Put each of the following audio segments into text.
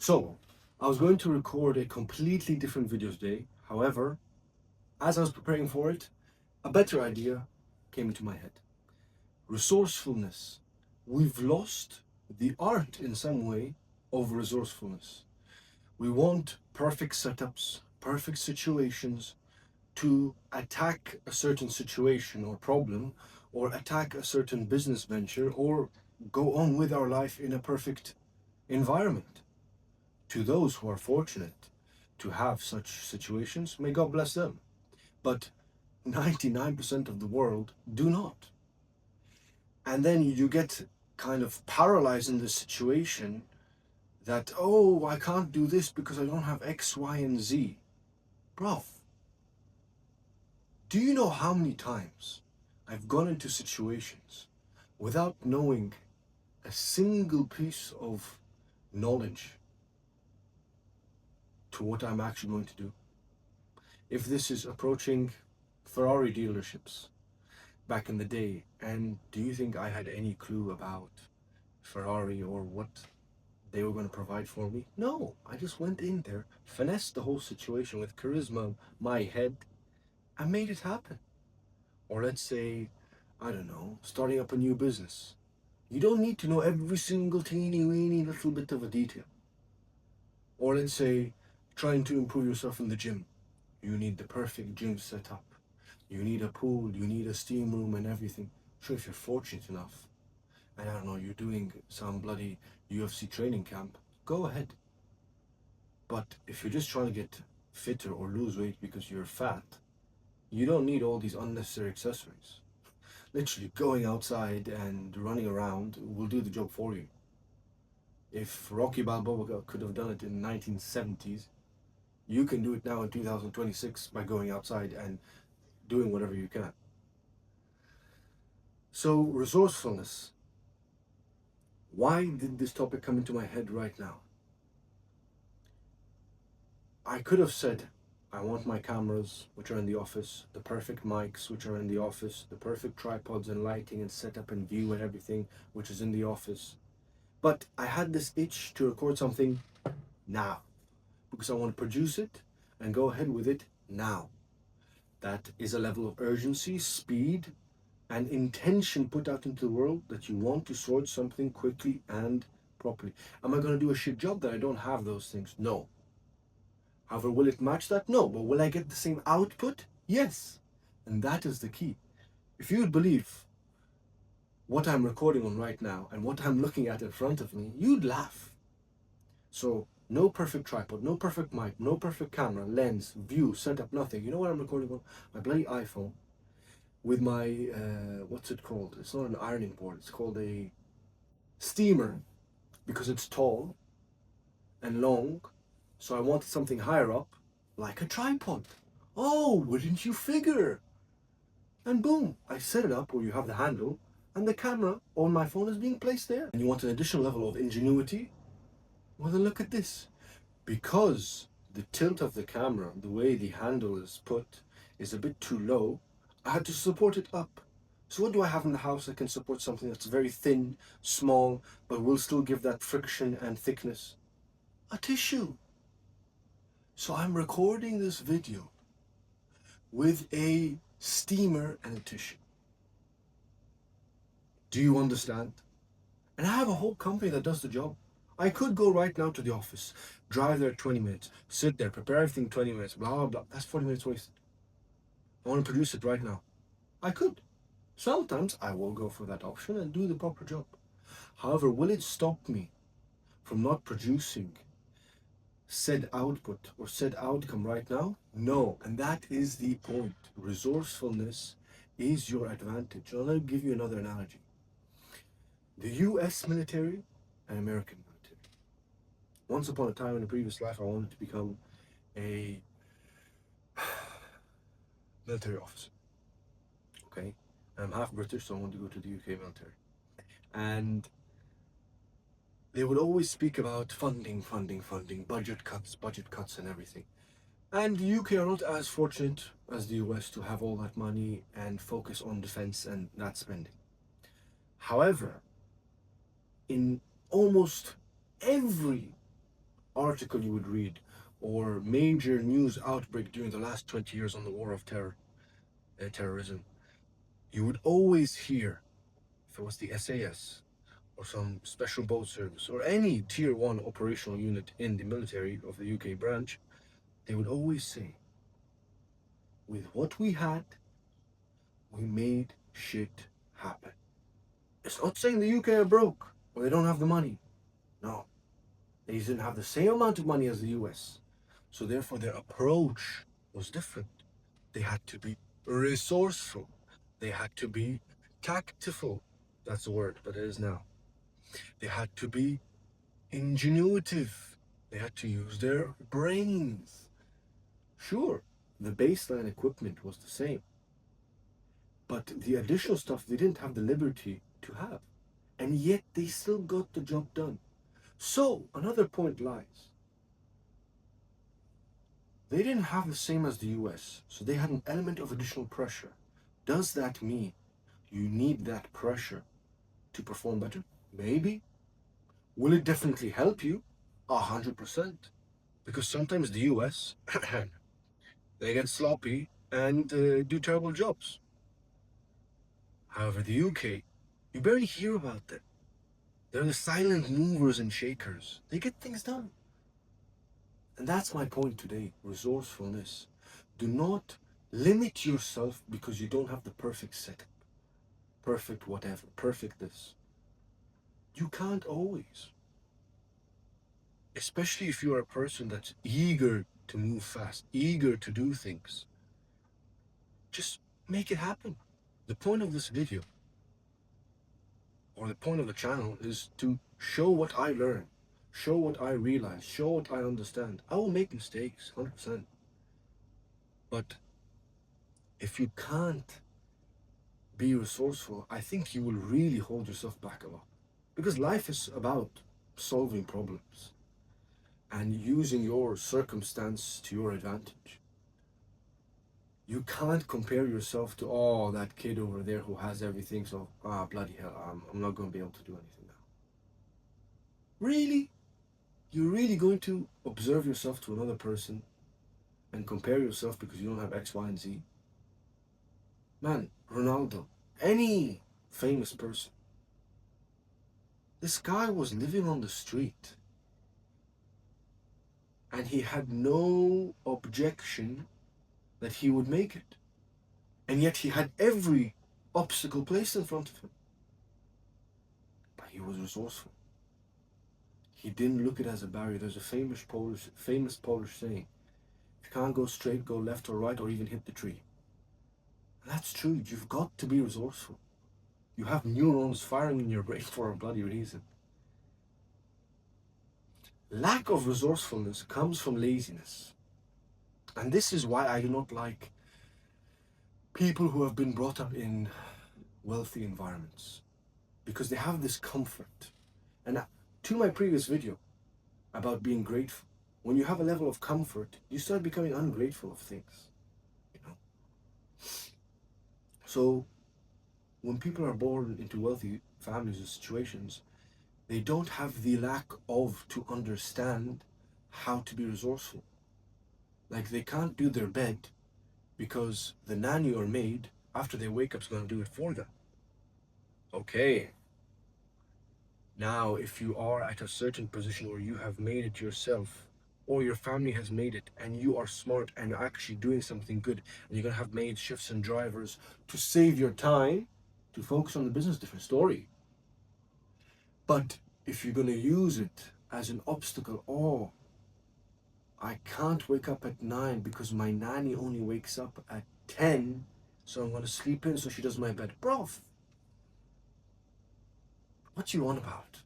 So, I was going to record a completely different video today. However, as I was preparing for it, a better idea came into my head. Resourcefulness. We've lost the art in some way of resourcefulness. We want perfect setups, perfect situations to attack a certain situation or problem, or attack a certain business venture, or go on with our life in a perfect environment. To those who are fortunate to have such situations, may God bless them. But 99% of the world do not. And then you get kind of paralyzed in this situation that, oh, I can't do this because I don't have X, Y, and Z. Bro, do you know how many times I've gone into situations without knowing a single piece of knowledge to what I'm actually going to do? If this is approaching Ferrari dealerships back in the day, and do you think I had any clue about Ferrari or what they were going to provide for me? No, I just went in there, finessed the whole situation with charisma, my head, and made it happen. Or let's say, I don't know, starting up a new business. You don't need to know every single teeny weeny little bit of a detail. Or let's say, trying to improve yourself in the gym. You need the perfect gym setup. You need a pool, you need a steam room and everything. Sure, if you're fortunate enough, and I don't know, you're doing some bloody UFC training camp, go ahead. But if you're just trying to get fitter or lose weight because you're fat, you don't need all these unnecessary accessories. Literally, going outside and running around will do the job for you. If Rocky Balboa could have done it in the 1970s, you can do it now in 2026 by going outside and doing whatever you can. So, resourcefulness. Why did this topic come into my head right now? I could have said, I want my cameras, which are in the office, the perfect mics, which are in the office, the perfect tripods and lighting and setup and view and everything, which is in the office. But I had this itch to record something now because I want to produce it and go ahead with it now. That is a level of urgency, speed, and intention put out into the world that you want to sort something quickly and properly. Am I going to do a shit job that I don't have those things? No. However, will it match that? No. But will I get the same output? Yes. And that is the key. If you would believe what I'm recording on right now and what I'm looking at in front of me, you'd laugh. So, no perfect tripod, no perfect mic, no perfect camera, lens, view, setup, nothing. You know what I'm recording on? My bloody iPhone with my, what's it called? It's not an ironing board, it's called a steamer because it's tall and long. So I wanted something higher up, like a tripod. Oh, wouldn't you figure? And boom, I set it up where you have the handle and the camera on my phone is being placed there. And you want an additional level of ingenuity? Well, then look at this. Because the tilt of the camera, the way the handle is put, is a bit too low, I had to support it up. So what do I have in the house that can support something that's very thin, small, but will still give that friction and thickness? A tissue. So I'm recording this video with a steamer and a tissue. Do you understand? And I have a whole company that does the job. I could go right now to the office, drive there 20 minutes, sit there, prepare everything 20 minutes, blah, blah, blah. That's 40 minutes wasted. I want to produce it right now. I could. Sometimes I will go for that option and do the proper job. However, will it stop me from not producing said output or said outcome right now? No. And that is the point. Resourcefulness is your advantage. I'll give you another analogy. The US military and American military. Once upon a time in a previous life, I wanted to become a military officer. Okay? I'm half British, so I want to go to the UK military. And they would always speak about funding, budget cuts, and everything. And the UK are not as fortunate as the US to have all that money and focus on defense and that spending. However, in almost every article you would read or major news outbreak during the last 20 years on the war of terrorism, you would always hear, if it was the SAS or some special boat service or any tier 1 operational unit in the military of the UK branch, they would always say, with what we had, we made shit happen. It's not saying the UK are broke or they don't have the money. No, they didn't have the same amount of money as the US. So therefore their approach was different. They had to be resourceful. They had to be tactful. That's the word, but it is now. They had to be ingenuitive. They had to use their brains. Sure, the baseline equipment was the same, but the additional stuff they didn't have the liberty to have. And yet they still got the job done. So another point lies. They didn't have the same as the US, so they had an element of additional pressure. Does that mean you need that pressure to perform better? Maybe. Will it definitely help you? 100%. Because sometimes the US, they get sloppy and do terrible jobs. However, the UK, you barely hear about them. They're the silent movers and shakers. They get things done. And that's my point today, resourcefulness. Do not limit yourself because you don't have the perfect setup, perfect whatever, perfect this. You can't always. Especially if you're a person that's eager to move fast, eager to do things. Just make it happen. The point of this video, or the point of the channel, is to show what I learn, show what I realize, show what I understand. I will make mistakes, 100%. But if you can't be resourceful, I think you will really hold yourself back a lot. Because life is about solving problems and using your circumstance to your advantage. You can't compare yourself to, oh, that kid over there who has everything, so, bloody hell, I'm not going to be able to do anything now. Really? You're really going to observe yourself to another person and compare yourself because you don't have X, Y, and Z? Man, Ronaldo, any famous person, this guy was living on the street and he had no objection that he would make it. And yet he had every obstacle placed in front of him. But he was resourceful. He didn't look at it as a barrier. There's a famous Polish saying, if you can't go straight, go left or right, or even hit the tree. And that's true. You've got to be resourceful. You have neurons firing in your brain for a bloody reason. Lack of resourcefulness comes from laziness. And this is why I do not like people who have been brought up in wealthy environments, because they have this comfort. And to my previous video about being grateful, when you have a level of comfort, you start becoming ungrateful of things, you know. So when people are born into wealthy families or situations, they don't have the lack of to understand how to be resourceful. Like, they can't do their bed because the nanny or maid, after they wake up, is going to do it for them. Okay. Now, if you are at a certain position where you have made it yourself, or your family has made it, and you are smart and actually doing something good, and you're going to have maids, chefs, and drivers to save your time, to focus on the business, different story. But if you're going to use it as an obstacle, oh, I can't wake up at 9 because my nanny only wakes up at 10, so I'm going to sleep in so she does my bed. Bro, what you on about?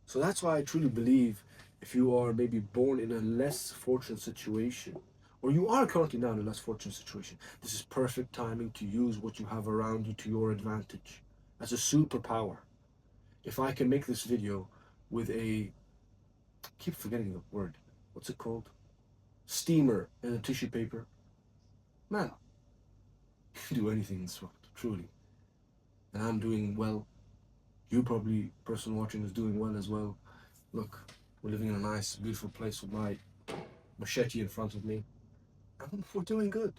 So that's why I truly believe if you are maybe born in a less fortunate situation, or you are currently now in a less fortunate situation, this is perfect timing to use what you have around you to your advantage as a superpower. If I can make this video with a, keep forgetting the word, what's it called? Steamer and a tissue paper. Man, you can do anything in this world, truly. And I'm doing well. You probably, person watching, is doing well as well. Look, We're living in a nice, beautiful place with my machete in front of me. And we're doing good.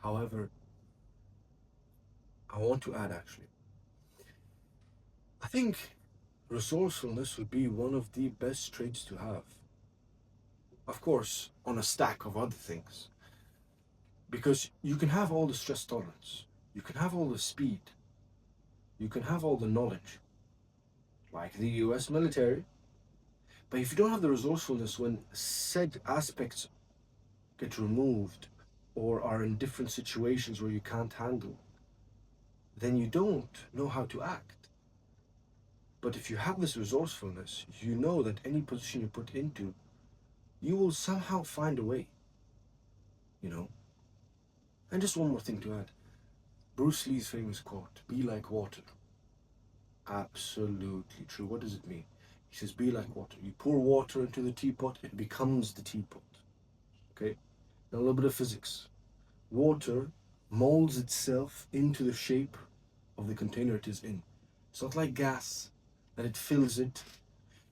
However, I want to add actually, I think resourcefulness would be one of the best traits to have. Of course, on a stack of other things. Because you can have all the stress tolerance, you can have all the speed, you can have all the knowledge, like the US military. But if you don't have the resourcefulness when said aspects get removed or are in different situations where you can't handle, then you don't know how to act. But if you have this resourcefulness, you know that any position you put into, you will somehow find a way, you know? And just one more thing to add. Bruce Lee's famous quote, be like water. Absolutely true. What does it mean? He says, be like water. You pour water into the teapot, it becomes the teapot. Okay? Now a little bit of physics. Water molds itself into the shape of the container it is in. It's not like gas, that it fills it.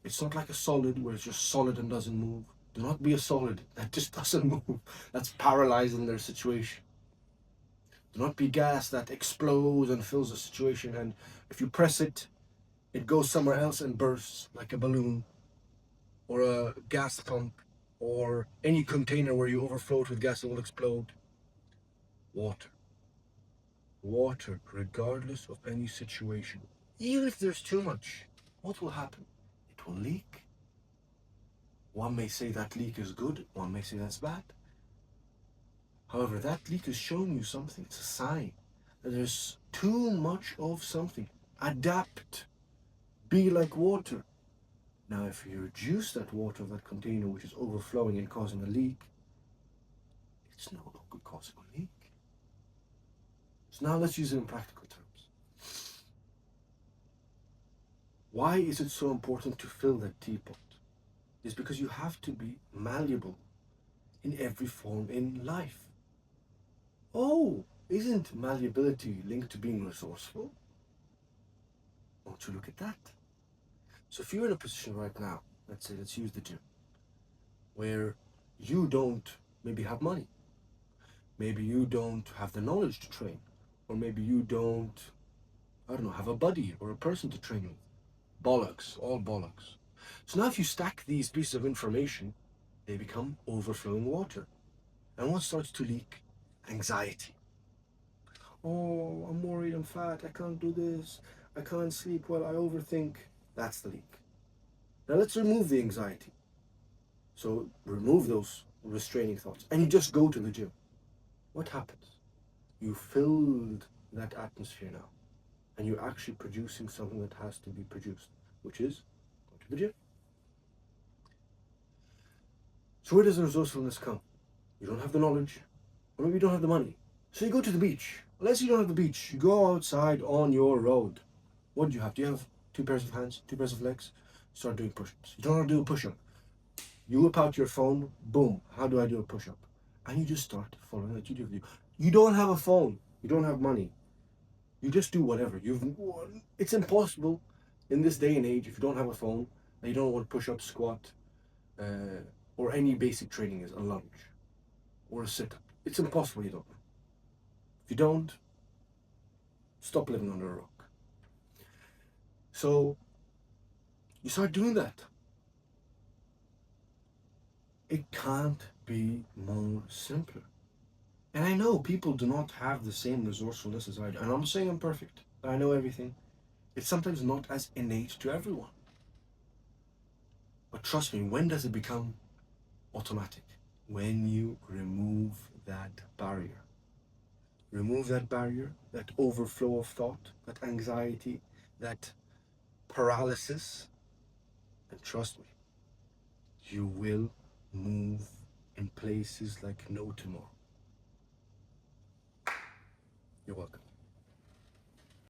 It's not like a solid where it's just solid and doesn't move. Do not be a solid that just doesn't move. That's paralyzing their situation. Do not be gas that explodes and fills the situation, and if you press it, it goes somewhere else and bursts like a balloon or a gas pump or any container where you overflow it with gas that will explode. Water. Water, regardless of any situation. Even if there's too much, what will happen? It will leak. One may say that leak is good, one may say that's bad. However, that leak is showing you something. It's a sign that there's too much of something. Adapt. Be like water. Now, if you reduce that water of that container which is overflowing and causing a leak, it's no longer causing a leak. So now let's use it in practical terms. Why is it so important to fill that teapot? It's because you have to be malleable in every form in life. Oh, isn't malleability linked to being resourceful? Won't you look at that? So if you're in a position right now, let's use the gym, where you don't maybe have money, maybe you don't have the knowledge to train, or maybe you don't, I don't know, have a buddy or a person to train with. Bollocks, all bollocks. So now if you stack these pieces of information, they become overflowing water. And what starts to leak? Anxiety. Oh, I'm worried, I'm fat, I can't do this, I can't sleep well, I overthink. That's the leak. Now let's remove the anxiety. So remove those restraining thoughts and you just go to the gym. What happens? You filled that atmosphere now and you're actually producing something that has to be produced, which is go to the gym. So where does the resourcefulness come? You don't have the knowledge, or maybe you don't have the money. So you go to the beach. Unless you don't have the beach, you go outside on your road. What do you have? Do you have two pairs of hands, two pairs of legs? Start doing push-ups. You don't know how to do a push-up. You whip out your phone, boom, how do I do a push-up? And you just start following that YouTube video. You don't have a phone, you don't have money. You just do whatever. It's impossible in this day and age, if you don't have a phone, and you don't know what push-up, squat, or any basic training is, a lunge, or a sit-up. It's impossible you don't know. If you don't, stop living under a rock. So you start doing that. It can't be more simpler. And I know people do not have the same resourcefulness as I do. And I'm not saying I'm perfect. I know everything. It's sometimes not as innate to everyone. But trust me, when does it become automatic? When you remove that barrier. Remove that barrier, that overflow of thought, that anxiety, that paralysis, and trust me, you will move in places like no tomorrow. You're welcome.